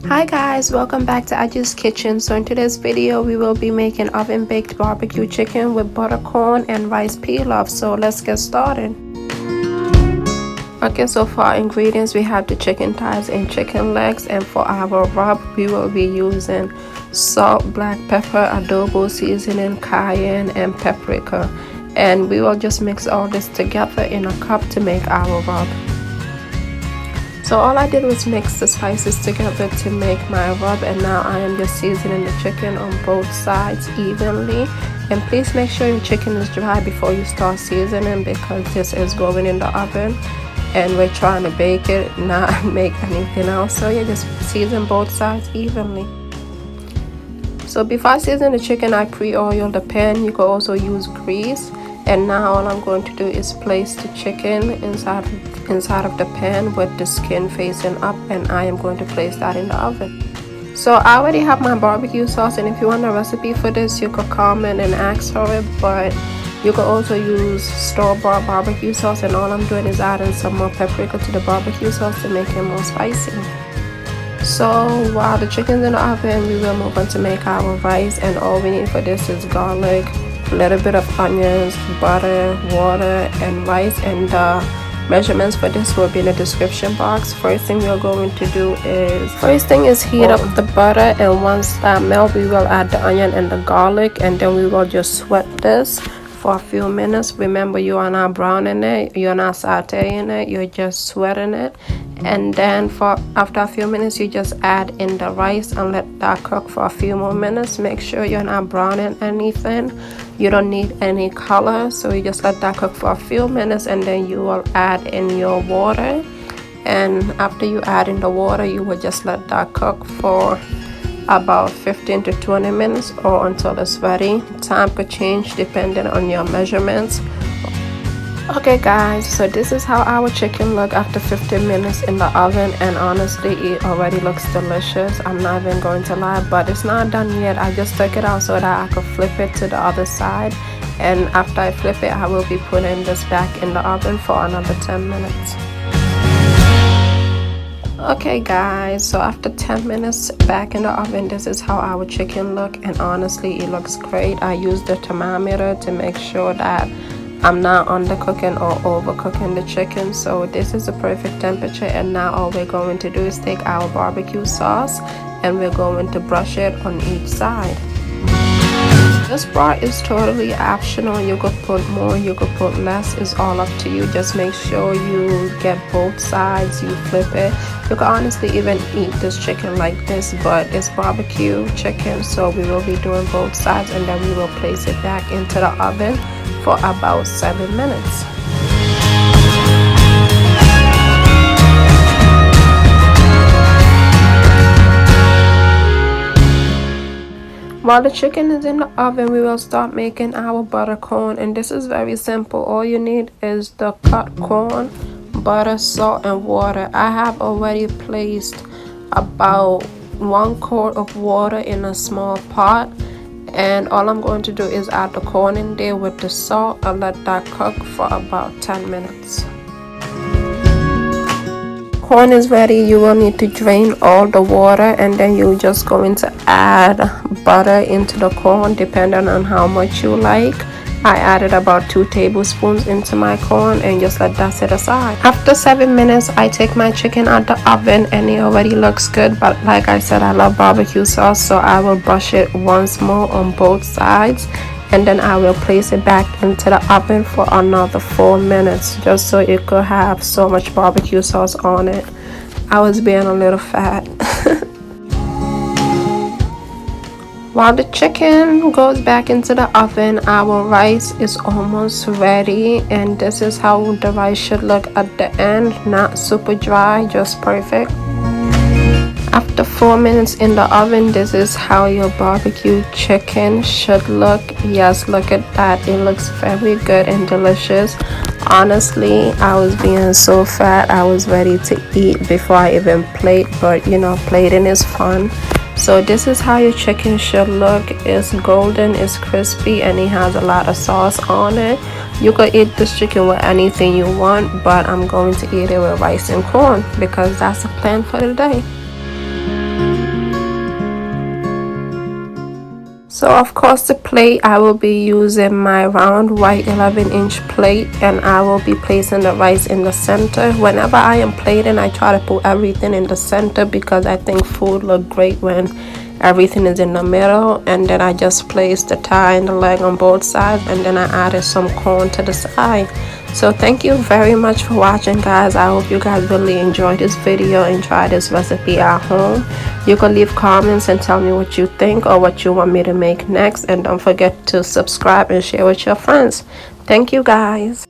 Hi guys, welcome back to ADJÜS.Kitchen. So in today's video we will be making oven baked barbecue chicken with butter corn and rice pilaf. So let's get started. Okay, so for our ingredients we have the chicken thighs and chicken legs, and for our rub we will be using salt, black pepper, adobo seasoning, cayenne and paprika, and we will just mix all this together in a cup to make our rub. So all I did was mix the spices together to make my rub, and now I am just seasoning the chicken on both sides evenly. And please make sure your chicken is dry before you start seasoning, because this is going in the oven and we're trying to bake it, not make anything else. So yeah, just season both sides evenly. So before I season the chicken, I pre-oil the pan. You can also use grease. And now all I'm going to do is place the chicken inside of the pan with the skin facing up, and I am going to place that in the oven. So I already have my barbecue sauce, and if you want a recipe for this you could comment and ask for it, but you could also use store-bought barbecue sauce, and all I'm doing is adding some more paprika to the barbecue sauce to make it more spicy. So while the chicken's in the oven, we will move on to make our rice, and all we need for this is garlic, a little bit of onions, butter, water and rice, and the measurements for this will be in the description box. First thing we are going to do is heat up the butter, and once that melts we will add the onion and the garlic, and then we will just sweat this for a few minutes. Remember, you are not browning it, you're not sauteing it, you're just sweating it. And then after a few minutes you just add in the rice and let that cook for a few more minutes. Make sure you're not browning anything, you don't need any color, so you just let that cook for a few minutes, and then you will add in your water. And after you add in the water, you will just let that cook for about 15 to 20 minutes or until it's ready. Time could change depending on your measurements. Okay guys, so this is how our chicken look after 15 minutes in the oven, and honestly it already looks delicious. I'm not even going to lie, but it's not done yet. I just took it out so that I could flip it to the other side, and after I flip it I will be putting this back in the oven for another 10 minutes. Okay guys, so after 10 minutes back in the oven, this is how our chicken look, and honestly it looks great. I used the thermometer to make sure that I'm not undercooking or overcooking the chicken, so this is the perfect temperature. And now all we're going to do is take our barbecue sauce and we're going to brush it on each side. This part is totally optional. You could put more, you could put less, it's all up to you. Just make sure you get both sides, you flip it. You can honestly even eat this chicken like this, but it's barbecue chicken, so we will be doing both sides, and then we will place it back into the oven for about 7 minutes. While the chicken is in the oven, we will start making our butter corn, and this is very simple. All you need is the cut corn, butter, salt and water. I have already placed about 1 quart of water in a small pot, and all I'm going to do is add the corn in there with the salt and let that cook for about 10 minutes. Corn is ready. You will need to drain all the water, and then you're just going to add butter into the corn depending on how much you like. I added about 2 tablespoons into my corn and just let that sit aside. After 7 minutes I take my chicken out the oven, and it already looks good, but like I said, I love barbecue sauce, so I will brush it once more on both sides, and then I will place it back into the oven for another 4 minutes, just so it could have so much barbecue sauce on it. I was being a little fat. While the chicken goes back into the oven, our rice is almost ready, and this is how the rice should look at the end. Not super dry, just perfect. After 4 minutes in the oven, this is how your barbecue chicken should look. Yes, look at that. It looks very good and delicious. Honestly, I was being so fat, I was ready to eat before I even plate, but you know, plating is fun. So this is how your chicken should look. It's golden, it's crispy, and it has a lot of sauce on it. You could eat this chicken with anything you want, but I'm going to eat it with rice and corn because that's the plan for the day. So of course the plate, I will be using my round white 11-inch plate, and I will be placing the rice in the center. Whenever I am plating, I try to put everything in the center because I think food look great when everything is in the middle. And then I just placed the thigh and the leg on both sides, and then I added some corn to the side. So thank you very much for watching, guys. I hope you guys really enjoyed this video and try this recipe at home. You can leave comments and tell me what you think or what you want me to make next, and don't forget to subscribe and share with your friends. Thank you, guys.